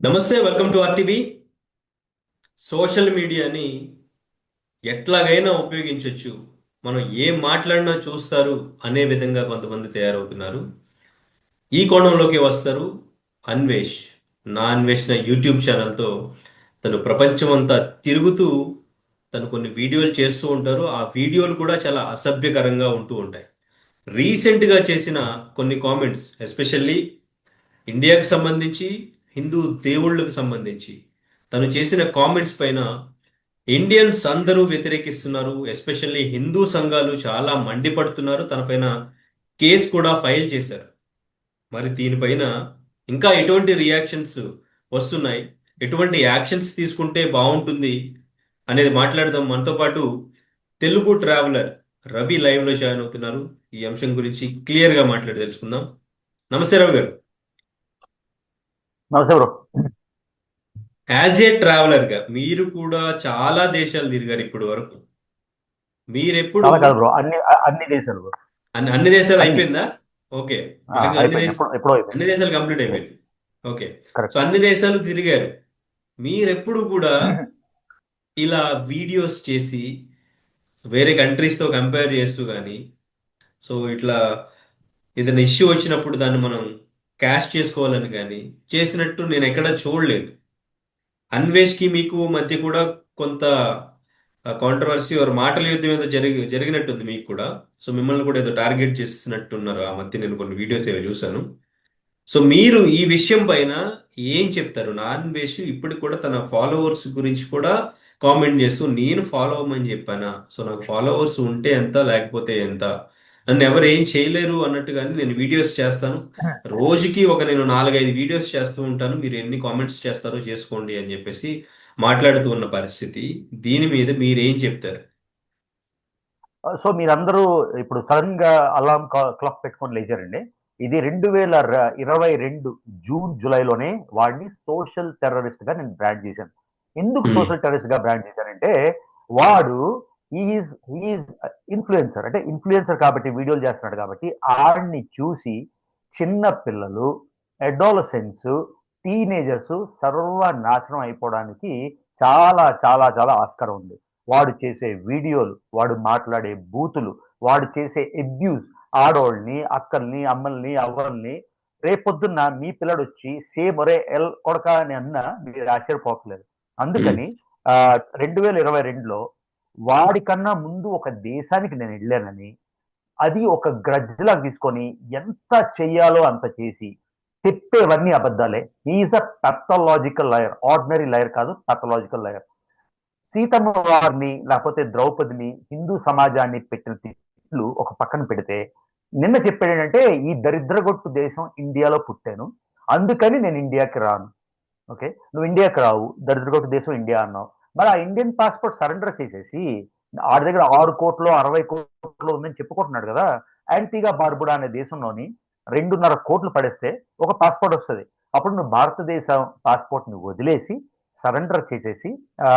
నమస్తే, welcome to RTV. Social మీడియాని ఎట్లాగైనా ఉపయోగించవచ్చు, మనం ఏం మాట్లాడినా చూస్తారు అనే విధంగా కొంతమంది తయారవుతున్నారు. ఈ కోణంలోకి వస్తారు అన్వేష్. నా అన్వేషణ యూట్యూబ్ ఛానల్తో తను ప్రపంచమంతా తిరుగుతూ తను కొన్ని వీడియోలు చేస్తూ ఉంటారు. ఆ వీడియోలు కూడా చాలా అసభ్యకరంగా ఉంటూ ఉంటాయి. రీసెంట్గా చేసిన కొన్ని కామెంట్స్, ఎస్పెషల్లీ ఇండియాకి సంబంధించి హిందూ దేవుళ్ళకు సంబంధించి తను చేసిన కామెంట్స్ పైన ఇండియన్స్ అందరూ వ్యతిరేకిస్తున్నారు. ఎస్పెషల్లీ హిందూ సంఘాలు చాలా మండిపడుతున్నారు. తనపైన కేసు కూడా ఫైల్ చేశారు. మరి దీనిపైన ఇంకా ఎటువంటి రియాక్షన్స్ వస్తున్నాయి, ఎటువంటి యాక్షన్స్ తీసుకుంటే బాగుంటుంది అనేది మాట్లాడదాం. మనతో పాటు తెలుగు ట్రావెలర్ రవి లైవ్ లో జాయిన్ అవుతున్నారు. ఈ అంశం గురించి క్లియర్ గా మాట్లాడి తెలుసుకుందాం. నమస్తే రవి గారు. నమస్తే బ్రో. యాజ్ ఏ ట్రావెలర్ గా మీరు కూడా చాలా దేశాలు తిరిగారు ఇప్పటి వరకు. మీరెప్పుడు చాలా కాదు బ్రో, అన్ని దేశాలు బ్రో. అన్ని దేశాలు అన్ని అయిపోయిందా? ఓకే. బాగా అయిపోయింది, ఎప్పుడో అన్ని అయిపోయింది. దేశాలు కంప్లీట్ అయిపోయింది. ఓకే. So correct. అన్ని దేశాలు తిరిగారు. మీరెప్పుడు కూడా ఇలా వీడియోస్ చేసి వేరే కంట్రీస్ తో కంపేర్ చేస్తూ కానీ, సో ఇట్లా ఏదైనా ఇష్యూ వచ్చినప్పుడు దాన్ని మనం క్యాష్ చేసుకోవాలని కానీ చేసినట్టు నేను ఎక్కడా చూడలేదు. అన్వేష్కి మీకు మధ్య కూడా కొంత కాంట్రవర్సీ వారి మాటల యుద్ధం ఏదో జరిగినట్టుంది మీకు కూడా. సో మిమ్మల్ని కూడా ఏదో టార్గెట్ చేసినట్టున్నారు ఆ మధ్య, నేను కొన్ని వీడియోస్ ఏవో చూశాను. సో మీరు ఈ విషయం పైన ఏం చెప్తారు? నా అన్వేష్ ఇప్పటికి కూడా తన ఫాలోవర్స్ గురించి కూడా కామెంట్ చేస్తూ, నేను ఫాలో అవ్వమని చెప్పానా? సో నాకు ఫాలోవర్స్ ఉంటే ఎంత, లేకపోతే ఎంత, నన్ను ఎవరు ఏం చేయలేరు అన్నట్టుగాని నేను వీడియోస్ చేస్తాను. రోజుకి నేను 4-5 వీడియోస్ చేస్తూ ఉంటాను. మీరు ఎన్ని కామెంట్స్ చేస్తారో చేసుకోండి అని చెప్పేసి మాట్లాడుతూ ఉన్న పరిస్థితి. దీని మీద మీరేం చెప్తారు? సో మీరందరూ ఇప్పుడు సడన్ గా అలారం క్లాక్ పెట్టుకొని లేచారండి. ఇది 2022 జూన్ జూలైలోనే వాడిని సోషల్ టెర్రరిస్ట్ గా నేను బ్రాండ్ చేశాను. ఎందుకు ఉమ్, సోషల్ టెర్రరిస్ట్ గా బ్రాండ్ చేశానంటే వాడు ఈజ్ ఇన్ఫ్లుయెన్సర్, అంటే ఇన్ఫ్లుయెన్సర్ కాబట్టి వీడియోలు చేస్తున్నాడు కాబట్టి ఆడిని చూసి చిన్న పిల్లలు, అడాలసెన్స్, టీనేజర్స్ సర్వనాశనం అయిపోవడానికి చాలా చాలా చాలా ఆస్కారం ఉంది. వాడు చేసే వీడియోలు, వాడు మాట్లాడే బూతులు, వాడు చేసే అబ్యూస్, ఆడోళ్ళని, అక్కల్ని, అమ్మల్ని, అవ్వల్ని, రేపొద్దున్న మీ పిల్లడు వచ్చి సేమ్ ఒరే ఎల్ కొడక అని అన్నా మీరు ఆశ్చర్యపోకలేదు. ఉమ్, అందుకని 2022లో వాడికన్నా ముందు ఒక దేశానికి నేను వెళ్ళానని, అది ఒక గ్రడ్జ్ లాగా తీసుకొని ఎంత చెయ్యాలో అంత చేసి చెప్పేవన్నీ అబద్ధాలే. Is a pathological liar, ordinary liar కాదు, పెథలాజికల్ లయర్. సీతమ్మ వారిని లేకపోతే ద్రౌపదిని, హిందూ సమాజాన్ని పెట్టిన తిట్లు ఒక పక్కన పెడితే నిన్న చెప్పాడు ఏంటంటే ఈ దరిద్రగొట్టు దేశం ఇండియాలో పుట్టాను, అందుకని నేను ఇండియాకి రాను. ఓకే, నువ్వు ఇండియాకి రావు, దరిద్రగొట్టు దేశం ఇండియా అన్నావు. మరి ఆ ఇండియన్ పాస్పోర్ట్ సరెండర్ చేసేసి ఆడి దగ్గర 6 కోట్లు 60 కోట్లు ఉందని చెప్పుకుంటున్నాడు కదా. యాంటీగా బార్బుడా అనే దేశంలోని 2.5 కోట్లు పడేస్తే ఒక పాస్పోర్ట్ వస్తుంది. అప్పుడు నువ్వు భారతదేశం పాస్పోర్ట్ ని వదిలేసి సరెండర్ చేసేసి ఆ,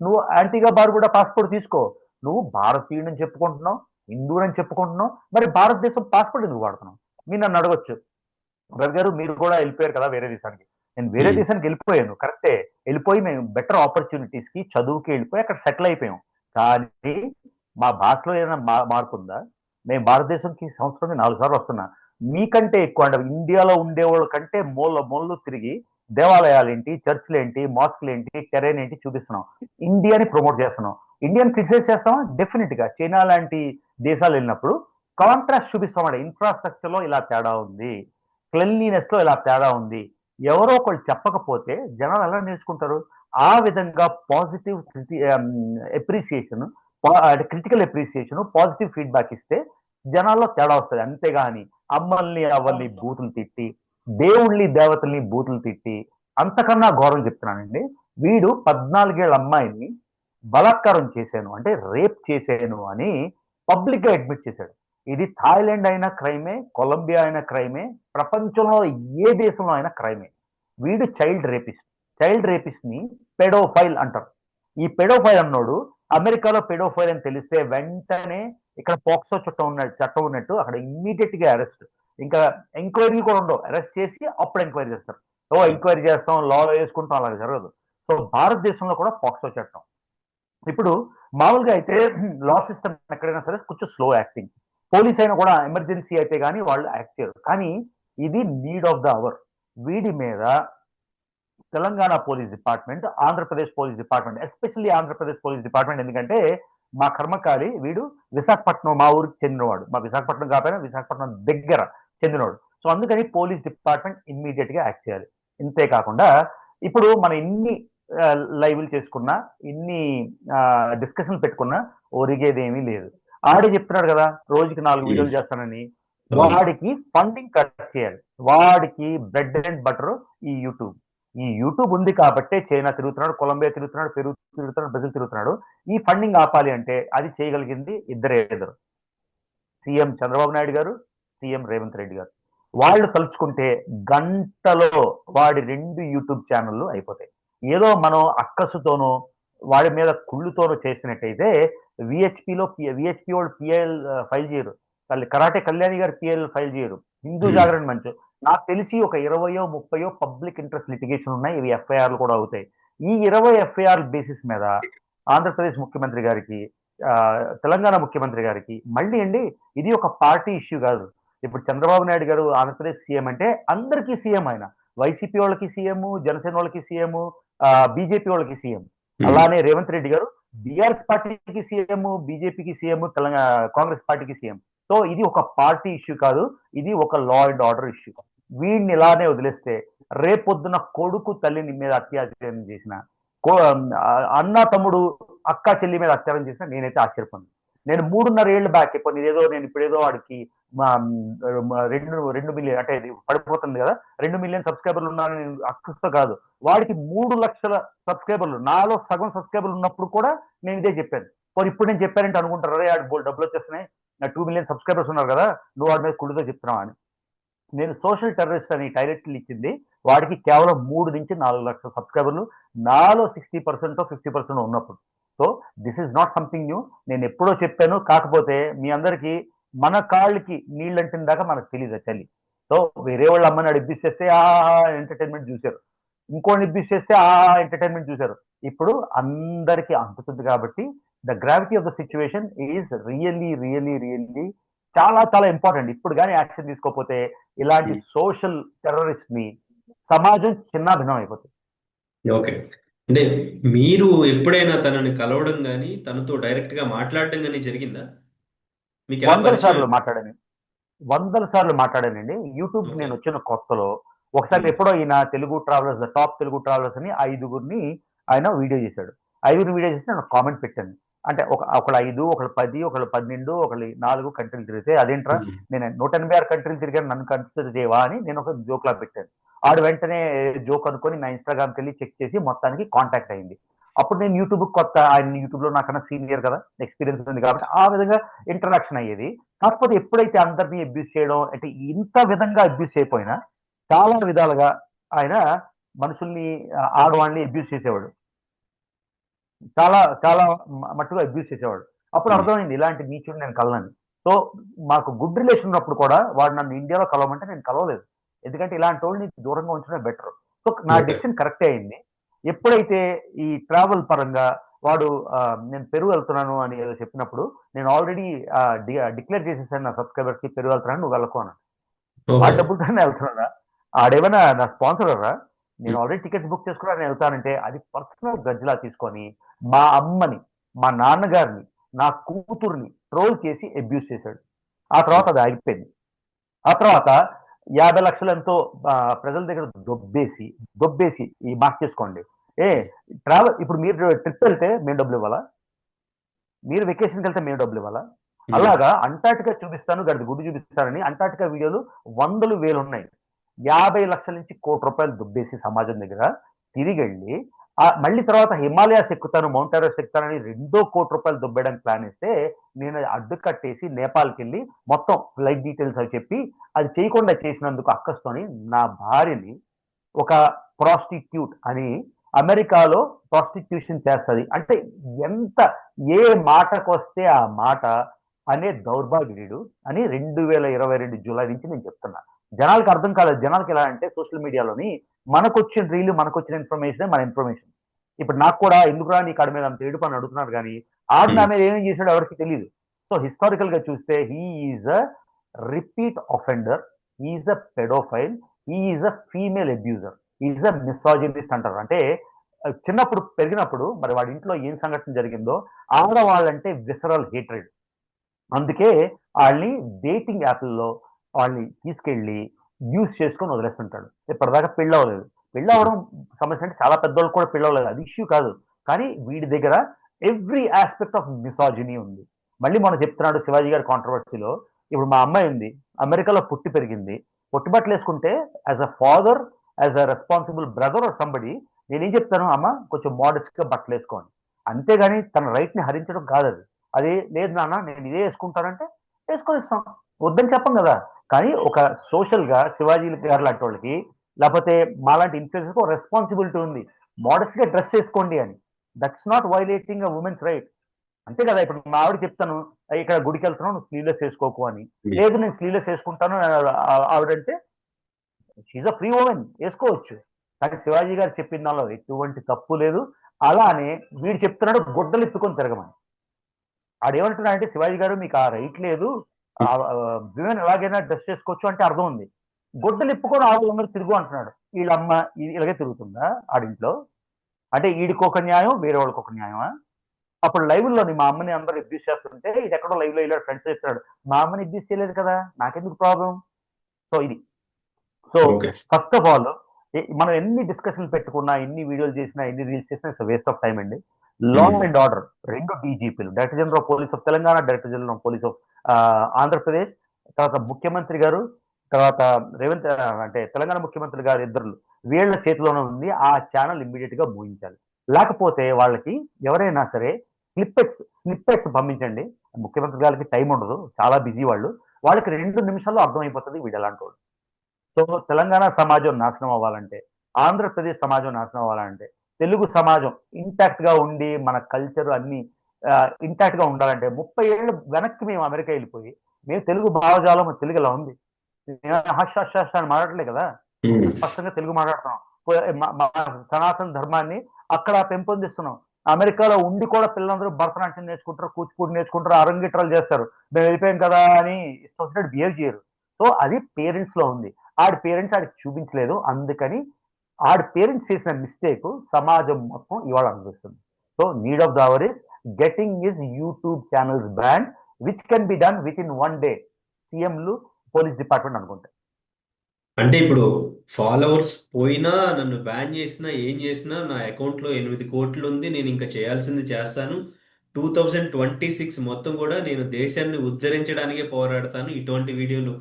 నువ్వు యాంటీగా బార్బుడా పాస్పోర్ట్ తీసుకో. నువ్వు భారతీయుడని చెప్పుకుంటున్నావు, హిందువుని చెప్పుకుంటున్నావు, మరి భారతదేశం పాస్పోర్ట్ ఎందుకు వాడుతున్నావు? మీరు నన్ను అడగొచ్చు, రవి గారు మీరు కూడా వెళ్ళిపోయారు కదా వేరే దేశానికి. నేను వేరే ఉమ్. దేశానికి వెళ్ళిపోయాను కరెక్టే. వెళ్ళిపోయి మేము బెటర్ ఆపర్చునిటీస్ కి చదువుకి వెళ్ళిపోయి అక్కడ సెటిల్ అయిపోయాం. కానీ మా భాషలో ఏదైనా మార్పు ఉందా? మేము భారతదేశంకి సంవత్సరానికి 4 సార్లు వస్తున్నా. మీకంటే ఎక్కువ అంటే ఇండియాలో ఉండేవాళ్ళ కంటే మూల మూలలు తిరిగి దేవాలయాలు ఏంటి, చర్చిలు ఏంటి, మాస్కులు ఏంటి, టెరైన్ ఏంటి చూపిస్తున్నాం. ఇండియాని ప్రమోట్ చేస్తున్నాం. ఇండియాని క్రిటిసైజ్ చేస్తామా? డెఫినెట్ గా. చైనా లాంటి దేశాలు వెళ్ళినప్పుడు కాంట్రాస్ట్ చూపిస్తామంటే ఇన్ఫ్రాస్ట్రక్చర్ లో ఇలా తేడా ఉంది, క్లెన్లీనెస్ లో ఇలా తేడా ఉంది. ఎవరో ఒకళ్ళు చెప్పకపోతే జనాలు ఎలా నేర్చుకుంటారు? ఆ విధంగా పాజిటివ్ ఎప్రిసియేషన్, అంటే క్రిటికల్ ఎప్రిసియేషన్, పాజిటివ్ ఫీడ్బ్యాక్ ఇస్తే జనాల్లో తేడా వస్తుంది. అంతేగాని అమ్మల్ని అవ్వల్ని బూతులు తిట్టి, దేవుళ్ళని దేవతల్ని బూతులు తిట్టి, అంతకన్నా ఘోరం చెప్తున్నానండి. వీడు 14 ఏళ్ల అమ్మాయిని బలాత్కారం చేశాను అంటే రేప్ చేశాను అని పబ్లిక్ గా అడ్మిట్ చేశాడు. ఇది థాయిలాండ్ అయినా క్రైమే, కొలంబియా అయినా క్రైమే, ప్రపంచంలో ఏ దేశంలో అయినా క్రైమే. వీడు చైల్డ్ రేపిస్ట్. చైల్డ్ రేపిస్ట్ ని పెడోఫైల్ అంటారు. ఈ పెడోఫైల్ అన్నోడు అమెరికాలో పెడోఫైల్ అని తెలిస్తే వెంటనే ఇక్కడ పోక్సో చట్టం ఉన్నట్టు అక్కడ ఇమ్మీడియట్ గా అరెస్ట్. ఇంకా ఎంక్వైరీ కూడా ఉండవు, అరెస్ట్ చేసి అప్పుడు ఎంక్వైరీ చేస్తారు. ఎంక్వైరీ చేస్తాం, లాలో వేసుకుంటాం, అలా జరగదు. సో భారతదేశంలో కూడా పాక్సో చట్టం. ఇప్పుడు మామూలుగా అయితే లా సిస్టమ్ ఎక్కడైనా సరే కొంచెం స్లో యాక్టింగ్. పోలీస్ అయినా కూడా ఎమర్జెన్సీ అయితే కానీ వాళ్ళు యాక్ట్ చేయరు. కానీ ఇది నీడ్ ఆఫ్ ద అవర్. వీడి మీద Telangana police department, Andhra Pradesh police department, especially Andhra Pradesh police department, ఎందుకంటే మా కర్మకాలి వీడు విశాఖపట్నం, మా ఊరికి చెందినవాడు. మా విశాఖపట్నం కాకపోయినా విశాఖపట్నం దగ్గర చెందినవాడు. సో అందుకని పోలీస్ డిపార్ట్మెంట్ ఇమ్మీడియట్ గా యాక్ట్ చేయాలి. ఇంతే కాకుండా ఇప్పుడు మనం ఇన్ని లైవ్లు చేసుకున్నా, ఇన్ని డిస్కషన్ పెట్టుకున్నా ఒరిగేది ఏమీ లేదు. ఆడే చెప్తున్నాడు కదా రోజుకి 4 వీడియోలు చేస్తానని. వాడికి ఫండింగ్ కట్ చేయాలి. వాడికి బ్రెడ్ అండ్ బటర్ ఈ యూట్యూబ్. ఈ యూట్యూబ్ ఉంది కాబట్టే చైనా తిరుగుతున్నాడు, కొలంబియా తిరుగుతున్నాడు, పెరు తిరుగుతున్నాడు, బ్రెజిల్ తిరుగుతున్నాడు. ఈ ఫండింగ్ ఆపాలి అంటే అది చేయగలిగింది ఇద్దరు. సీఎం చంద్రబాబు నాయుడు గారు, సీఎం రేవంత్ రెడ్డి గారు. వాళ్ళు తలుచుకుంటే గంటలో వాడి 2 యూట్యూబ్ ఛానళ్ళు అయిపోతాయి. ఏదో మనం అక్కసుతోనో వాడి మీద కుళ్ళుతోనో చేసినట్టయితే విహెచ్పి వాళ్ళు పిఎల్ ఫైల్ చేయరు. కరాటే కళ్యాణి గారు పిఎల్ ఫైల్ చేయరు. హిందూ జాగరణ మంచు నాకు తెలిసి ఒక 20-30 పబ్లిక్ ఇంట్రెస్ట్ లిటిగేషన్ ఉన్నాయి. ఇవి ఎఫ్ఐఆర్లు కూడా అవుతాయి. ఈ 20 ఎఫ్ఐఆర్ బేసిస్ మీద ఆంధ్రప్రదేశ్ ముఖ్యమంత్రి గారికి, తెలంగాణ ముఖ్యమంత్రి గారికి మళ్ళీ అండి ఇది ఒక పార్టీ ఇష్యూ కాదు. ఇప్పుడు చంద్రబాబు నాయుడు గారు ఆంధ్రప్రదేశ్ సీఎం అంటే అందరికీ సీఎం. ఆయన వైసీపీ వాళ్ళకి సీఎం, జనసేన వాళ్ళకి సీఎం, బీజేపీ వాళ్ళకి సీఎం. అలానే రేవంత్ రెడ్డి గారు బీఆర్ఎస్ పార్టీకి సీఎం, బీజేపీకి సీఎం, తెలంగాణ కాంగ్రెస్ పార్టీకి సీఎం. సో ఇది ఒక పార్టీ ఇష్యూ కాదు, ఇది ఒక లా అండ్ ఆర్డర్ ఇష్యూ. వీడిని ఇలానే వదిలేస్తే రేపొద్దున కొడుకు తల్లిని మీద అత్యాచారం చేసిన, అన్న తమ్ముడు అక్క చెల్లి మీద అత్యాచారం చేసిన నేనైతే ఆశ్చర్యపోను. నేను 3.5 ఏళ్ళు బ్యాక్ నేను ఇప్పుడేదో వాడికి 2 మిలియన్ అంటే ఇది పడిపోతుంది కదా, 2 మిలియన్ సబ్స్క్రైబర్లు ఉన్నారని అక్కస్తో కాదు, వాడికి 3 లక్షల సబ్స్క్రైబర్లు, నాలో సగం సబ్స్క్రైబర్లు ఉన్నప్పుడు కూడా నేను ఇదే చెప్పాను. ఇప్పుడు నేను చెప్పానంటే అనుకుంటారు, అరే ఆడు డబ్బులు వచ్చేస్తున్నాయి, 2 మిలియన్ సబ్స్క్రైబర్స్ ఉన్నారు కదా, నువ్వు వాడి మీద కుళ్ళుతో చెప్తున్నావు అని. నేను సోషల్ టెర్రరిస్ట్ అని టైటిల్ ఇచ్చింది వాడికి కేవలం 3 నుంచి 4 లక్షల సబ్స్క్రైబర్లు, నాలో 60% 50% ఉన్నప్పుడు. So this is not something new. నేను ఎప్పుడో చెప్పాను. కాకపోతే మీ అందరికీ మన కాళ్ళకి నీళ్ళంటిన దాకా మనకు తెలియదు చలి. సో వేరే వాళ్ళ అమ్మని అడ్యూస్ చేస్తే ఎంటర్టైన్మెంట్ చూశారు, ఇంకోటి అడ్యూస్ చేస్తే ఎంటర్టైన్మెంట్ చూశారు. ఇప్పుడు అందరికీ అంటుతుంది కాబట్టి the gravity of the situation is really really really చాలా చాలా ఇంపార్టెంట్. ఇప్పుడు కానీ యాక్షన్ తీసుకోకపోతే ఇలాంటి సోషల్ టెర్రరిస్ట్ ని సమాజం చిన్నాభిన్నం అయిపోతుంది. ఓకే, అంటే మీరు ఎప్పుడైనా తనని కలవడం కానీ తనతో డైరెక్ట్ గా మాట్లాడడం కానీ జరిగిందా? మీకు ఎలా 100 పరిచయం? సార్లు మాట్లాడాను, 100 సార్లు మాట్లాడానండి. యూట్యూబ్ నేను వచ్చిన కొత్తలో ఒకసారి ఎప్పుడో ఈయన Telugu travellers, top Telugu travellers అని 5గురిని ఆయన వీడియో చేశాడు. 5గురిని వీడియో చేసి నేను కామెంట్ పెట్టాను. అంటే ఒకళ్ళు 5, ఒకళ్ళు 10, ఒకళ్ళు 12, ఒకళ్ళు 4 కంట్రీలు తిరిగితే అదేంట్రా నేను 186 కంట్రీలు తిరిగాను, నన్ను కన్సిడర్ చేయవా అని నేను ఒక జోక్ లా పెట్టాను. ఆడు వెంటనే జోక్ అనుకొని నా ఇన్స్టాగ్రామ్కి వెళ్ళి చెక్ చేసి మొత్తానికి కాంటాక్ట్ అయింది. అప్పుడు నేను యూట్యూబ్ కొత్త, ఆయన యూట్యూబ్ లో నాకన్నా సీనియర్ కదా, ఎక్స్పీరియన్స్ ఉంది కాబట్టి ఆ విధంగా ఇంటరాక్షన్ అయ్యేది. కాకపోతే ఎప్పుడైతే అందరినీ అబ్యూస్ చేయడం అంటే ఇంత విధంగా అబ్యూస్ చేయకపోయినా చాలా విధాలుగా ఆయన మనుషుల్ని, ఆడవాళ్ళని అబ్యూస్ చేసేవాడు, చాలా చాలా మట్టుగా అబ్యూస్ చేసేవాడు. అప్పుడు అర్థమైంది ఇలాంటి నీచుడు నేను కలనని. సో మాకు గుడ్ రిలేషన్ ఉన్నప్పుడు కూడా వాడు నన్ను ఇండియాలో కలవమంటే నేను కలవలేదు, ఎందుకంటే ఇలాంటి వాళ్ళని దూరంగా ఉంచడమే బెటర్. సో నా డెసిషన్ కరెక్టే అయింది. ఎప్పుడైతే ఈ ట్రావెల్ పరంగా వాడు నేను పెరు వెళ్తున్నాను అని ఏదో చెప్పినప్పుడు నేను ఆల్రెడీ డిక్లేర్ చేసేసాను నా సబ్స్క్రైబర్స్ కి, పెరు వెళ్తున్నాను నువ్వు వెళ్ళకు అన్నాను. ఆ డబ్బులతోనే వెళ్తున్నాడా, ఆడేమైనా నా స్పాన్సర్ రా, నేను ఆల్రెడీ టికెట్స్ బుక్ చేసుకున్నా నేను వెళ్తానంటే అది పర్సనల్ గజ్లా తీసుకొని మా అమ్మని, మా నాన్నగారిని, నా కూతుర్ని ట్రోల్ చేసి అబ్యూస్ చేశాడు. ఆ తర్వాత అది ఆగిపోయింది. ఆ తర్వాత 50 లక్షలు ఎంతో ప్రజల దగ్గర దొబ్బేసి ఈ మార్క్ చేసుకోండి. ట్రావెల్ ఇప్పుడు మీరు ట్రిప్ వెళ్తే మేము డబ్బులు ఇవ్వాలా, మీరు వెకేషన్కి వెళ్తే మేము డబ్బులు ఇవ్వాలా? అలాగా అంటార్టికా చూపిస్తాను, గడిది గుడ్డు చూపిస్తానని అంటార్టికా వీడియోలు 100,000 ఉన్నాయి. 50 లక్షల నుంచి ₹1,00,00,000 దుబ్బేసి సమాజం దగ్గర తిరిగి వెళ్ళి మళ్ళీ తర్వాత హిమాలయాస్ ఎక్కుతాను, మౌంట్ ఎవరెస్ట్ ఎక్కుతానని ₹2,00,00,000 దుబ్బేయడానికి ప్లాన్ వేస్తే నేను అడ్డు కట్టేసి నేపాల్కి వెళ్ళి మొత్తం ఫ్లైట్ డీటెయిల్స్ అవి చెప్పి అది చేయకుండా చేసినందుకు అక్కస్తోని నా భార్యని ఒక ప్రాస్టిట్యూట్ అని అమెరికాలో ప్రాస్టిట్యూషన్ చేస్తుంది. అంటే ఎంత ఏ మాటకు వస్తే ఆ మాట అనే దౌర్భాగ్యుడు అని 2022 జూలై నుంచి నేను చెప్తున్నా. జనాలకు అర్థం కాలేదు. జనాలకి ఎలా అంటే సోషల్ మీడియాలోని మనకొచ్చిన రీల్, మనకొచ్చిన ఇన్ఫర్మేషన్ మన ఇన్ఫర్మేషన్. ఇప్పుడు నాకు కూడా ఎందుకురా నీ కాడ మీద అంత ఏడుపు అని అడుగుతున్నారు కానీ ఆడు నా మీద ఏమేం చేశాడో ఎవరికి తెలియదు. సో హిస్టారికల్ గా చూస్తే he is a repeat offender, is a paedophile, is a female abuser, is a misogynist అంటారు. అంటే చిన్నప్పుడు పెరిగినప్పుడు మరి వాడి ఇంట్లో ఏం సంఘటన జరిగిందో ఆడవాళ్ళంటే విసరల్ హేట్రెడ్. అందుకే వాళ్ళని డేటింగ్ యాప్లలో వాళ్ళని తీసుకెళ్ళి యూస్ చేసుకొని వదిలేస్తుంటాడు. ఇప్పటిదాకా పెళ్ళి అవ్వలేదు. పెళ్ళి అవ్వడం సమస్య అంటే చాలా పెద్దోళ్ళు కూడా పెళ్ళి అవ్వలేదు, అది ఇష్యూ కాదు. కానీ వీడి దగ్గర ఎవ్రీ ఆస్పెక్ట్ ఆఫ్ మిసాజినీ ఉంది. మళ్ళీ మనం చెప్తున్నాడు శివాజీ గారి కాంట్రవర్సీలో. ఇప్పుడు మా అమ్మాయి ఉంది, అమెరికాలో పుట్టి పెరిగింది. పొట్టిబట్టలు వేసుకుంటే as a father, as a responsible brother or somebody నేనేం చెప్తాను, అమ్మ కొంచెం మోడెస్ట్ గా బట్టలు వేసుకోండి, అంతేగాని తన రైట్ ని హరించడం కాదు అది. అది లేదు నాన్న నేను ఇదే వేసుకుంటానంటే వేసుకొని ఇస్తాం, వద్దని చెప్పం కదా. కానీ ఒక సోషల్ గా శివాజీ గారు లాంటి వాళ్ళకి లేకపోతే మాలాంటి ఇన్ఫ్లుయెన్సర్కి ఒక రెస్పాన్సిబిలిటీ ఉంది, మోడెస్ట్ గా డ్రెస్ చేసుకోండి అని. That's not violating a women's right. అంతే కదా. ఇప్పుడు మా ఆవిడ చెప్తాను, ఇక్కడ గుడికి వెళ్తున్నావు నువ్వు స్లీవ్లెస్ వేసుకోకు అని. లేదు నేను స్లీవ్లెస్ వేసుకుంటాను ఆవిడంటే షీజ్ అ ఫ్రీ ఉమెన్, వేసుకోవచ్చు. కానీ శివాజీ గారు చెప్పిన దానిలో ఎటువంటి తప్పు లేదు. అలానే వీడు చెప్తున్నాడు గుడ్డలు ఎత్తుకొని తిరగమని. ఆడేమంటున్నా అంటే శివాజీ గారు మీకు ఆ రైట్ లేదు, విమెన్ ఎలాగైనా డ్రెస్ చేసుకోవచ్చు అంటే అర్థం ఉంది. గుడ్డలు ఇప్పుకొని ఆవులందరూ తిరుగు అంటున్నాడు. వీళ్ళమ్మ ఇలాగే తిరుగుతుందా ఆడింట్లో? అంటే వీడికి ఒక న్యాయం, వేరే వాళ్ళకి ఒక న్యాయమా? అప్పుడు లైవ్ లోని మా అమ్మని అందరూ అబ్యూస్ చేస్తుంటే ఇది ఎక్కడో లైవ్ లో ఇలా ఫ్రెండ్స్ చెప్తాడు, మా అమ్మని అబ్యూస్ చేయలేదు కదా, నాకెందుకు ప్రాబ్లం? సో ఇది. So okay. First of all మనం ఎన్ని డిస్కషన్ పెట్టుకున్నా, ఎన్ని వీడియోలు చేసినా, ఎన్ని రీల్స్ చేసినా ఇట్స్ వేస్ట్ ఆఫ్ టైం అండి. లా అండ్ ఆర్డర్ రెండు డీజీపీలు, director general of police of Telangana, director general of police of Andhra Pradesh, తర్వాత ముఖ్యమంత్రి గారు, తర్వాత రేవంత్ అంటే తెలంగాణ ముఖ్యమంత్రి గారు ఇద్దరు, వీళ్ళ చేతిలోనే ఉంది. ఆ ఛానల్ ఇమ్మీడియట్ గా మూయించాలి. లేకపోతే వాళ్ళకి ఎవరైనా సరే స్నిప్పెట్స్ పంపించండి. ముఖ్యమంత్రి గారికి టైం ఉండదు, చాలా బిజీ వాళ్ళు. వాళ్ళకి 2 నిమిషాల్లో అర్థమైపోతుంది వీడు ఎలాంటి వాడు. సో తెలంగాణ సమాజం నాశనం అవ్వాలంటే, ఆంధ్రప్రదేశ్ సమాజం నాశనం అవ్వాలంటే, తెలుగు సమాజం ఇంటాక్ట్ గా ఉండి మన కల్చర్ అన్ని ఇంటాక్ట్ గా ఉండాలంటే 30 ఏళ్ళు వెనక్కి మేము అమెరికా వెళ్ళిపోయి మేము తెలుగు భావజాలం తెలుగు ఇలా ఉంది. హర్ష హర్ష హర్ష అని మాట్లాడలే కదా, స్పష్టంగా తెలుగు మాట్లాడుతున్నాం. సనాతన ధర్మాన్ని అక్కడ పెంపొందిస్తున్నాం. అమెరికాలో ఉండి కూడా పిల్లలందరూ భరతనాట్యం నేర్చుకుంటారు, కూచిపూడి నేర్చుకుంటారు, అరంగిట్రాలు చేస్తారు. మేము వెళ్ళిపోయాం కదా అని ఇష్టం వచ్చినట్టు బిహేవ్ చేయరు. సో అది పేరెంట్స్ లో ఉంది. ఆడి పేరెంట్స్ ఆడికి చూపించలేదు, అందుకని ఆడి పేరెంట్స్ చేసిన మిస్టేక్ సమాజం మొత్తం ఇవాళ అనుభవిస్తుంది. So need of the hour is getting is YouTube channels ban which can be done with in 1 day. సీఎంలు, పోలీస్ డిపార్ట్మెంట్ అనుకుంటాయి. అంటే ఇప్పుడు ఫాలోవర్స్ పోయినా నన్ను బ్యాన్ చేసినా ఏం చేసినా నా అకౌంట్లో 8 కోట్లు ఉంది, నేను ఇంకా చేయాల్సింది చేస్తాను, 2026 మొత్తం కూడా నేను దేశాన్ని ఉద్ధరించడానికే పోరాడతాను, ఇటువంటి వీడియోలు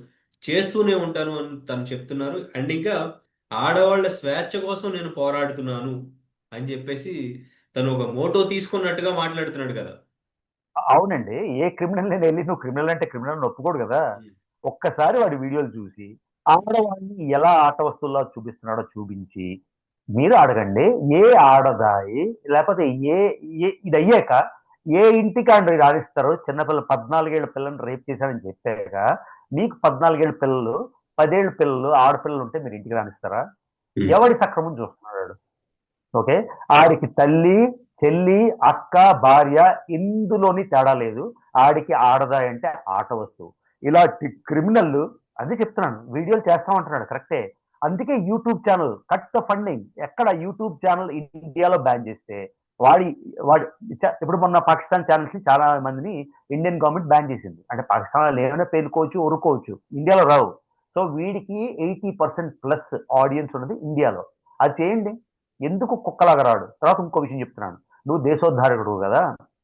చేస్తూనే ఉంటాను అని తను చెప్తున్నారు. అండ్ ఇంకా ఆడవాళ్ళ స్వేచ్ఛ కోసం నేను పోరాడుతున్నాను అని చెప్పేసి తను ఒక మోటో తీసుకున్నట్టుగా మాట్లాడుతున్నాడు కదా. అవునండి. ఏ క్రిమినల్ నేను వెళ్ళి నువ్వు క్రిమినల్ అంటే క్రిమినల్ ఒప్పుకోడు కదా. ఒక్కసారి వాడి వీడియోలు చూసి ఆడవాళ్ళని ఎలా ఆట వస్తువుల్లో చూపిస్తున్నాడో చూపించి మీరు అడగండి. ఏ ఆడదాయి లేకపోతే ఏ ఇది అయ్యాక ఏ ఇంటికి ఆడ రాణిస్తారో? చిన్నపిల్ల 14 ఏళ్ల పిల్లని రేప్ చేశాడని చెప్పాక మీకు 14 ఏళ్ల పిల్లలు, 10 ఏళ్ల పిల్లలు, ఆడపిల్లలు ఉంటే మీరు ఇంటికి రాణిస్తారా? ఎవడి సక్రమం చూస్తున్నాడు? ఓకే, ఆడికి తల్లి, చెల్లి, అక్క, భార్య ఇందులోని తేడా లేదు. ఆడికి ఆడదా అంటే ఆట వస్తువు. ఇలాంటి క్రిమినల్, అదే చెప్తున్నాను, వీడియోలు చేస్తామంటున్నాడు కరెక్టే. అందుకే YouTube channel cut the funding. ఎక్కడ యూట్యూబ్ ఛానల్ ఇండియాలో బ్యాన్ చేస్తే వాడి వాడి ఇప్పుడు మొన్న పాకిస్తాన్ ఛానల్స్ ని చాలా మందిని ఇండియన్ గవర్నమెంట్ బ్యాన్ చేసింది. అంటే పాకిస్తాన్ ఏమైనా పేలుకోవచ్చు, ఉరుకోవచ్చు, ఇండియాలో రావు. సో వీడికి 80% ప్లస్ ఆడియన్స్ ఉన్నది ఇండియాలో. అది చేయండి, ఎందుకు కుక్కలాగా రాడు? తర్వాత ఇంకో విషయం చెప్తున్నాను, నువ్వు దేశోద్ధారకుడు కదా,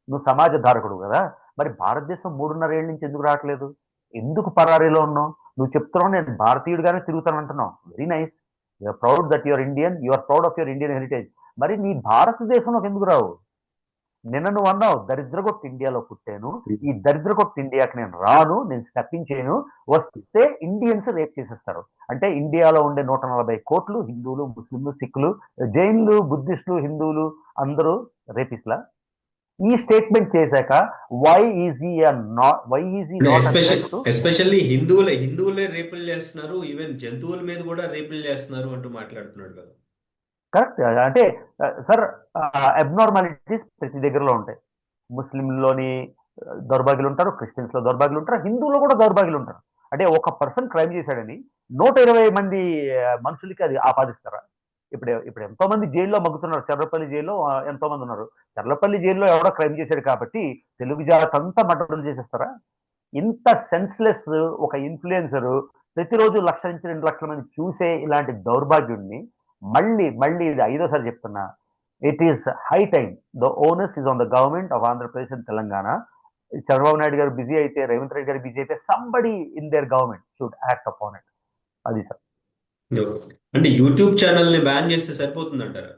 నువ్వు సమాజధారకుడు కదా, మరి భారతదేశం 3.5 ఏళ్ళ నుంచి ఎందుకు రావట్లేదు? ఎందుకు పరారీలో ఉన్నావు? నువ్వు చెప్తున్నావు నేను భారతీయుడిగానే తిరుగుతాను అంటున్నావు, very nice, you're proud that your Indian, you're proud of your Indian heritage. మరి నీ భారతదేశంలోకి ఎందుకు రావు? నిన్న నువ్వు అన్నావు దరిద్రగొట్టు ఇండియాలో పుట్టాను, ఈ దరిద్రగొట్టు ఇండియాకి నేను రాను, నేను స్టెప్పింగ్ చేయను, వస్తే ఇండియన్స్ రేప్ చేసేస్తారు. అంటే ఇండియాలో ఉండే 140 కోట్లు హిందువులు, ముస్లింలు, సిక్కులు, జైన్లు, బుద్ధిస్టులు, హిందువులు అందరూ రేపిస్లా? ఈ స్టేట్మెంట్ చేశాక why is he not a threat to especially హిందువులే రేపులు చేస్తున్నారు, ఈవెన్ జంతువుల మీద కూడా రేపులు చేస్తున్నారు అంటూ మాట్లాడుతున్నాడు కదా. కరెక్ట్. అంటే సార్, అబ్నార్మాలిటీస్ ప్రతి దగ్గరలో ఉంటాయి. ముస్లింలోని దౌర్భాగ్యులు ఉంటారు, క్రిస్టియన్స్ లో దౌర్భాగ్యులు ఉంటారు, హిందువుల్లో కూడా దౌర్భాగ్యులు ఉంటారు. అంటే ఒక పర్సన్ క్రైమ్ చేశాడని 120 మంది మనుషులకి అది ఆపాదిస్తారా? ఇప్పుడు ఎంతో మంది జైల్లో మగ్గుతున్నారు. చర్లపల్లి జైల్లో ఎంతో మంది ఉన్నారు. చర్లపల్లి జైల్లో ఎవడో క్రైమ్ చేశాడు కాబట్టి తెలుగు జాతి అంతా మర్డర్లు చేసేస్తారా? ఇంత సెన్స్లెస్ ఒక ఇన్ఫ్లుయెన్సర్ ప్రతిరోజు 1,00,000 నుంచి 2,00,000 మంది చూసే ఇలాంటి దౌర్భాగ్యుడిని మళ్ళీ మళ్ళీ ఇది 5వ సారి చెప్తున్నా, it is high time. The onus is on the government of Andhra Pradesh and Telangana. Chandrababu Naidu గారు బిజీ అయితే, రేవంత్ రెడ్డి గారు బిజీ అయితే, somebody in there government should act upon it. అది సార్. అంటే యూట్యూబ్ ఛానల్ని బ్యాన్ చేస్తే సరిపోతుందంటారా?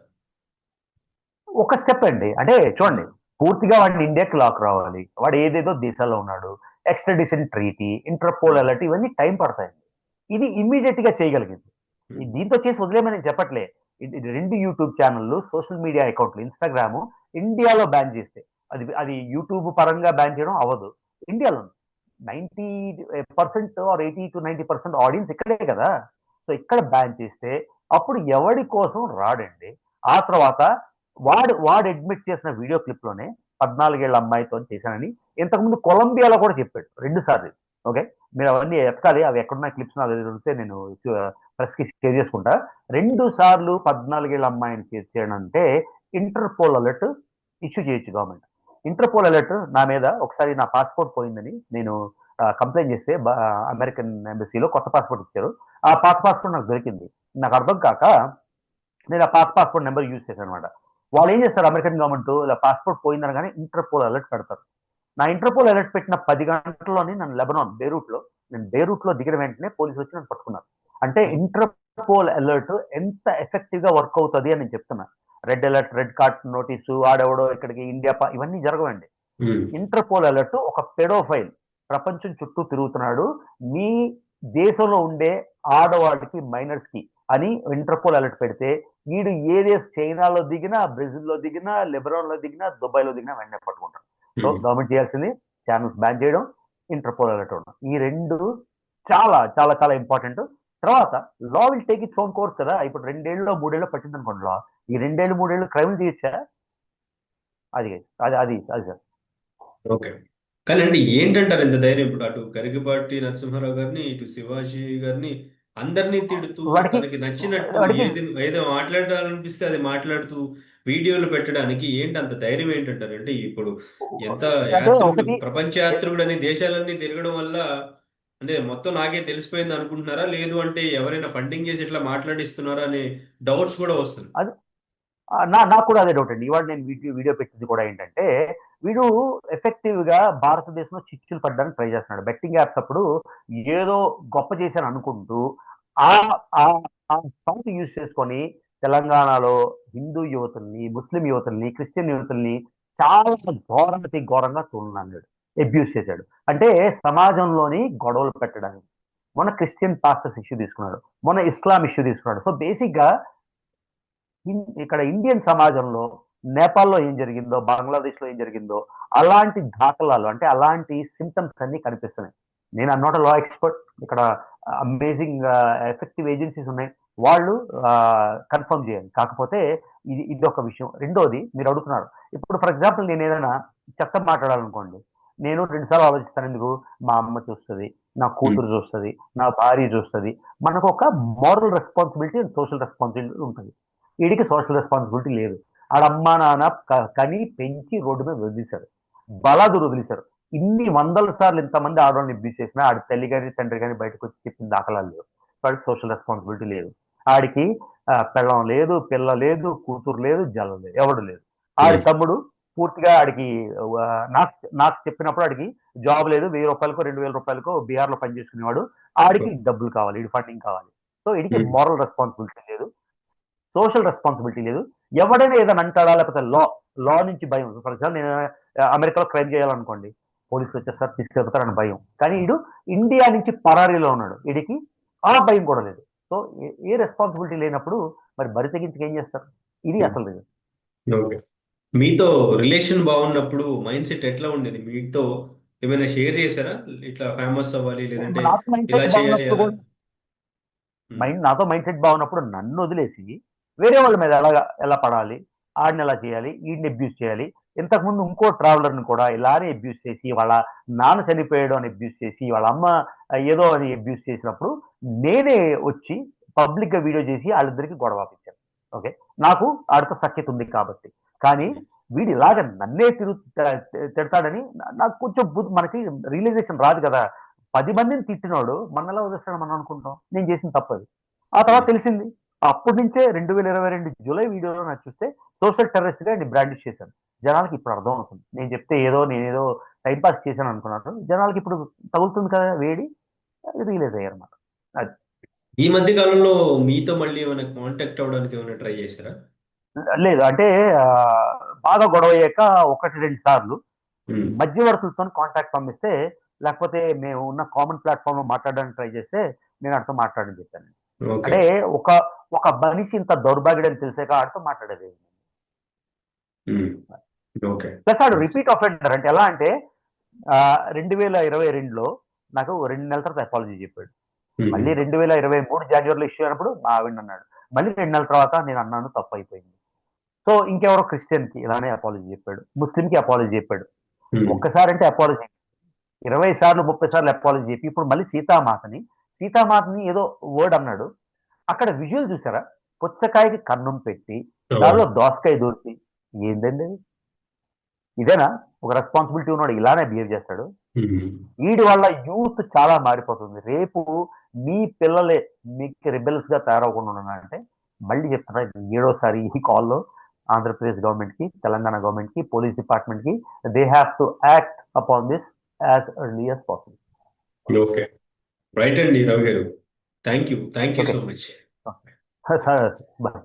ఒక స్టెప్ అండి. అంటే చూడండి, పూర్తిగా వాడిని ఇండియాకి లాక్ రావాలి. వాడు ఏదేదో దేశాల్లో ఉన్నాడు. ఎక్స్ట్రాడిషన్ ట్రీటీ, ఇంటర్పోల్ అలర్ట్, ఇవన్నీ టైం పడతాయండి. ఇది ఇమ్మీడియట్ గా చేయగలిగింది. దీంతో చేసి వదిలేమని నేను చెప్పట్లే. ఇది 2 యూట్యూబ్ ఛానళ్ళు, సోషల్ మీడియా అకౌంట్లు, ఇన్స్టాగ్రామ్ ఇండియాలో బ్యాన్ చేస్తే, అది అది యూట్యూబ్ పరంగా బ్యాన్ చేయడం అవ్వదు. ఇండియాలో 90% ఆర్ 80 to 90% ఆడియన్స్ ఇక్కడే కదా. సో ఇక్కడ బ్యాన్ చేస్తే అప్పుడు ఎవడి కోసం రాడండి. ఆ తర్వాత వాడు అడ్మిట్ చేసిన వీడియో క్లిప్ లోనే 14 ఏళ్ల అమ్మాయితో చేశానని ఇంతకుముందు కొలంబియాలో కూడా చెప్పాడు 2 సార్లు. ఓకే, మీరు అవన్నీ ఎతకాలి, అవి ఎక్కడున్న క్లిప్స్ నాకు దొరికితే నేను ప్రెస్ కి షేర్ చేసుకుంటా. 2 సార్లు 14 ఏళ్ల అమ్మాయిని చేయడం అంటే ఇంటర్పోల్ అలర్ట్ ఇష్యూ చేయొచ్చు గవర్నమెంట్. ఇంటర్పోల్ అలర్ట్ నా మీద ఒకసారి నా పాస్పోర్ట్ పోయిందని నేను కంప్లైంట్ చేస్తే అమెరికన్ ఎంబసీలో కొత్త పాస్పోర్ట్ ఇచ్చారు. ఆ పాత పాస్పోర్ట్ నాకు దొరికింది. నాకు అర్థం కాక నేను ఆ పాత పాస్పోర్ట్ నెంబర్ యూజ్ చేశాను అనమాట. వాళ్ళు ఏం చేస్తారు, అమెరికన్ గవర్నమెంట్ ఇలా పాస్పోర్ట్ పోయిందనగానే ఇంటర్పోల్ అలర్ట్ పెడతారు. నా ఇంటర్పోల్ అలర్ట్ పెట్టిన 10 గంటల్లోనే నన్ను లెబనాన్ బేరూట్ లో దిగిన వెంటనే పోలీసు వచ్చి నన్ను పట్టుకున్నారు. అంటే ఇంటర్పోల్ అలర్ట్ ఎంత ఎఫెక్టివ్ గా వర్క్ అవుతుంది అని నేను చెప్తున్నా. Red alert, red card notice, ఆడెవడో ఇక్కడికి ఇండియా ఇవన్నీ జరగవండి. ఇంటర్పోల్ అలర్ట్ ఒక పెడోఫైల్ ప్రపంచం చుట్టూ తిరుగుతున్నాడు, మీ దేశంలో ఉండే ఆడవాళ్ళకి, మైనర్స్ కి అని ఇంటర్పోల్ అలర్ట్ పెడితే వీడు ఏ దేశ చైనాలో దిగినా, బ్రెజిల్లో దిగినా, లెబనాన్ లో దిగినా, దుబాయ్ లో దిగినా వెంటనే పట్టుకుంటారు. సో గవర్నమెంట్ చేయాల్సింది ఛానల్స్ బ్యాన్ చేయడం, ఇంటర్పోల్ అలర్ట్ ఉండడం. ఈ 2 చాలా చాలా చాలా ఇంపార్టెంట్. తర్వాత law will take its own course కదా. ఇప్పుడు 2 ఏళ్ళు 3 ఏళ్ళు పట్టింది అనుకోండి లా. ఈ 2 ఏళ్ళు 3 ఏళ్ళు క్రైమ్ చేయొచ్చా? అది అది అది అది సార్. ఓకే, కానీ అండి ఏంటంటారు ఇంత ధైర్యం? ఇప్పుడు అటు గరికపాటి నరసింహారావు గారిని, ఇటు శివాజీ గారిని అందరినీ తిడుతూ, వాడికి తనకి నచ్చినట్టు వాడికి ఏదో మాట్లాడాలనిపిస్తే అది మాట్లాడుతూ వీడియోలు పెట్టడానికి ఏంటి అంత ధైర్యం ఏంటంటారు? అంటే ఇప్పుడు ఎంత అంటే యాత్రికుడు, ఒకటి ప్రపంచ యాత్రికుడు అని దేశాలన్నీ తిరగడం వల్ల అంటే మొత్తం నాకే తెలిసిపోయింది అనుకుంటున్నారా? లేదు అంటే ఎవరైనా ఫండింగ్ చేసి ఇట్లా మాట్లాడిస్తున్నారా అనే డౌట్స్ కూడా వస్తుంది. అది నాకు కూడా అదే డౌట్ అండి. ఇవాళ నేను వీడియో పెట్టింది కూడా ఏంటంటే, వీడు ఎఫెక్టివ్ గా భారతదేశంలో చిచ్చులు పడ్డానికి ట్రై చేస్తున్నాడు. బెట్టింగ్ యాప్స్ అప్పుడు ఏదో గొప్ప చేశాను అనుకుంటూ ఆ సౌండ్ యూజ్ చేసుకొని తెలంగాణలో హిందూ యువతుల్ని, ముస్లిం యువతుల్ని, క్రిస్టియన్ యువతుల్ని చాలా ఘోరాతి ఘోరంగా తోలనాడు, అబ్యూస్ చేశాడు. అంటే సమాజంలోని గొడవలు పెట్టడానికి. మొన్న క్రిస్టియన్ పాస్టర్స్ ఇష్యూ తీసుకున్నాడు, మొన్న ఇస్లాం ఇష్యూ తీసుకున్నాడు. సో బేసిక్ గా ఇక్కడ ఇండియన్ సమాజంలో నేపాల్లో ఏం జరిగిందో, బంగ్లాదేశ్ లో ఏం జరిగిందో అలాంటి దాఖలాలు, అంటే అలాంటి సిమ్టమ్స్ అన్ని కనిపిస్తున్నాయి. నేను ఐమ్ నాట్ లా ఎక్స్పర్ట్. ఇక్కడ అమేజింగ్ ఎఫెక్టివ్ ఏజెన్సీస్ ఉన్నాయి, వాళ్ళు కన్ఫర్మ్ చేయాలి. కాకపోతే ఇది ఒక విషయం. రెండోది మీరు అడుగుతున్నారు, ఇప్పుడు ఫర్ ఎగ్జాంపుల్ నేను ఏదైనా చెత్త మాట్లాడాలనుకోండి, నేను 2 సార్లు ఆలోచిస్తాను. ఎందుకు? మా అమ్మ చూస్తుంది, నా కూతురు చూస్తుంది, నా భార్య చూస్తుంది. మనకు ఒక moral responsibility and social responsibility ఉంటుంది. వీడికి సోషల్ రెస్పాన్సిబిలిటీ లేదు. ఆడమ్మా నాన్న కని పెంచి రోడ్డు మీద వదిలేశారు, బలాదురు వదిలేశారు. ఇన్ని 100 సార్లు ఇంతమంది ఆడవాళ్ళని అబ్యూస్ చేసినా ఆడి తల్లి కానీ తండ్రి కానీ బయటకు వచ్చి చెప్పిన దాఖలాలు లేవు. వాడికి సోషల్ రెస్పాన్సిబిలిటీ లేదు. ఆడికి పెళ్ళం లేదు, పిల్ల లేదు, కూతురు లేదు, జలం లేదు, ఎవడు లేదు. ఆడి తమ్ముడు పూర్తిగా ఆడికి నాకు నాకు చెప్పినప్పుడు ఆడికి జాబ్ లేదు, 1000 రూపాయలకో 2000 రూపాయలకో బీహార్ లో పనిచేసుకునేవాడు. ఆడికి డబ్బులు కావాలి, ఇది ఫండింగ్ కావాలి. సో వీడికి మోరల్ రెస్పాన్సిబిలిటీ లేదు, సోషల్ రెస్పాన్సిబిలిటీ లేదు. ఎవడైనా ఏదైనా అంటాడా, లేకపోతే లా నుంచి భయం. ఫర్ ఎగ్జాంపుల్ నేను అమెరికాలో క్రైమ్ చేయాలనుకోండి, పోలీసులు వచ్చేస్తారు, తీసుకెళ్తారని భయం. కానీ వీడు ఇండియా నుంచి పరారీలో ఉన్నాడు, వీడికి ఆ భయం కూడా లేదు. సో ఏ రెస్పాన్సిబిలిటీ లేనప్పుడు మరి బరి తెగించి ఏం చేస్తారు? ఇది అసలు రీజన్. ఓకే, మీతో రిలేషన్ బాగున్నప్పుడు మైండ్ సెట్ ఎట్లా ఉండేది? మీతో ఏమైనా షేర్ చేశారా? ఇట్లా ఫేమస్ అవ్వాలి, లేదంటే నాతో మైండ్ ఇలా సెట్ చేయాలి బాగున్నప్పుడు అలా. కూడా ఉమ్, నాతో మైండ్ సెట్ బాగున్నప్పుడు నన్ను వదిలేసి వేరే వాళ్ళ మీద ఎలా పడాలి, ఆడిని ఎలా చేయాలి, ఈడిని అబ్యూస్ చేయాలి. ఇంతకుముందు ఇంకో ట్రావెలర్ని కూడా ఇలానే అబ్యూస్ చేసి వాళ్ళ నాన్న చనిపోయాడు అని అబ్యూస్ చేసి వాళ్ళ అమ్మ ఏదో అని అబ్యూస్ చేసినప్పుడు నేనే వచ్చి పబ్లిక్ గా వీడియో చేసి వాళ్ళిద్దరికి గొడవ ఆపించాను. ఓకే, నాకు ఆడితో సఖ్యత ఉంది కాబట్టి. కానీ వీడు ఇలాగ నన్నే తిడతాడని నాకు కొంచెం మనకి రియలైజేషన్ రాదు కదా. 10 మందిని తిట్టినోడు మన ఎలా వదిలేస్తాడు మనం అనుకుంటాం. నేను చేసిన తప్పది. ఆ తర్వాత ఉమ్. తెలిసింది. అప్పటి నుంచే 2022 జూలై వీడియోలో నాకు చూస్తే సోషల్ టెర్రరిస్ట్ గా నేను బ్రాండిష్ చేశాను. జనాలకి ఇప్పుడు అర్థం అవుతుంది. నేను చెప్తే నేనేదో టైం పాస్ చేశాను అనుకున్నారు. జనాలకి ఇప్పుడు తగులుతుంది కదా వేడి, రియలైజ్ అయ్యారు అన్నమాట. అది. ఈ మధ్య కాలంలో మీతో మళ్ళీ ఏమైనా కాంటాక్ట్ అవ్వడానికి ఏమైనా ట్రై చేశారా? లేదు అంటే ఆ, బాగా గొడవ అయ్యాక 1, 2 సార్లు ఉమ్, మధ్యవర్తులతో కాంటాక్ట్ పంపిస్తే, లేకపోతే మేము ఉన్న కామన్ ప్లాట్ఫామ్ లో మాట్లాడడానికి ట్రై చేస్తే నేను ఆడితో మాట్లాడని చెప్పాను. ఓకే. అంటే ఒక ఒక మనిషి ఇంత దౌర్భాగ్యుడని తెలిసాక ఆడితో మాట్లాడేది. ఉమ్, ఓకే. ప్లస్ ఆడు రిపీట్ అఫెండర్. అంటే ఎలా అంటే 2022లో నాకు 2 నెలల తర్వాత అపాలజీ చెప్పాడు. ఉమ్, మళ్ళీ 2023 జనవరిలో ఇష్యూ అయినప్పుడు మా ఆవిడ అన్నాడు. మళ్ళీ 2 నెలల తర్వాత నేను అన్నాను తప్పు అయిపోయింది. సో ఇంకెవరో క్రిస్టియన్ కి ఇలానే అపాలజీ చెప్పాడు, ముస్లిం కి అపాలజీ చెప్పాడు. ఉమ్. ఒక్కసారి అంటే అపాలజీ, 20 సార్లు 30 సార్లు అపాలజీ చెప్పి ఇప్పుడు మళ్ళీ సీతామాతని ఏదో వర్డ్ అన్నాడు. అక్కడ విజువల్ చూసారా? పుచ్చకాయకి కన్నం పెట్టి అవును. దానిలో దోసకాయ దూర్చి, ఏందండి అది? ఇదేనా ఒక రెస్పాన్సిబిలిటీ ఉన్నాడు ఇలానే బిహేవ్ చేస్తాడు? ఉమ్. వీడి వల్ల యూత్ చాలా మారిపోతుంది. రేపు మీ పిల్లలే మీకు రిబెల్స్ గా తయారవకుండా ఉన్నారంటే, మళ్ళీ చెప్తున్నా ఇది 7వ సారి ఈ కాల్లో, ఆంధ్రప్రదేశ్ గవర్నమెంట్ కి, తెలంగాణ గవర్నమెంట్ కి, పోలీస్ డిపార్ట్మెంట్ కి, they have to act upon this as early as possible. Okay. Right అండి Ravi garu. Thank you okay, so much. Sir, bye.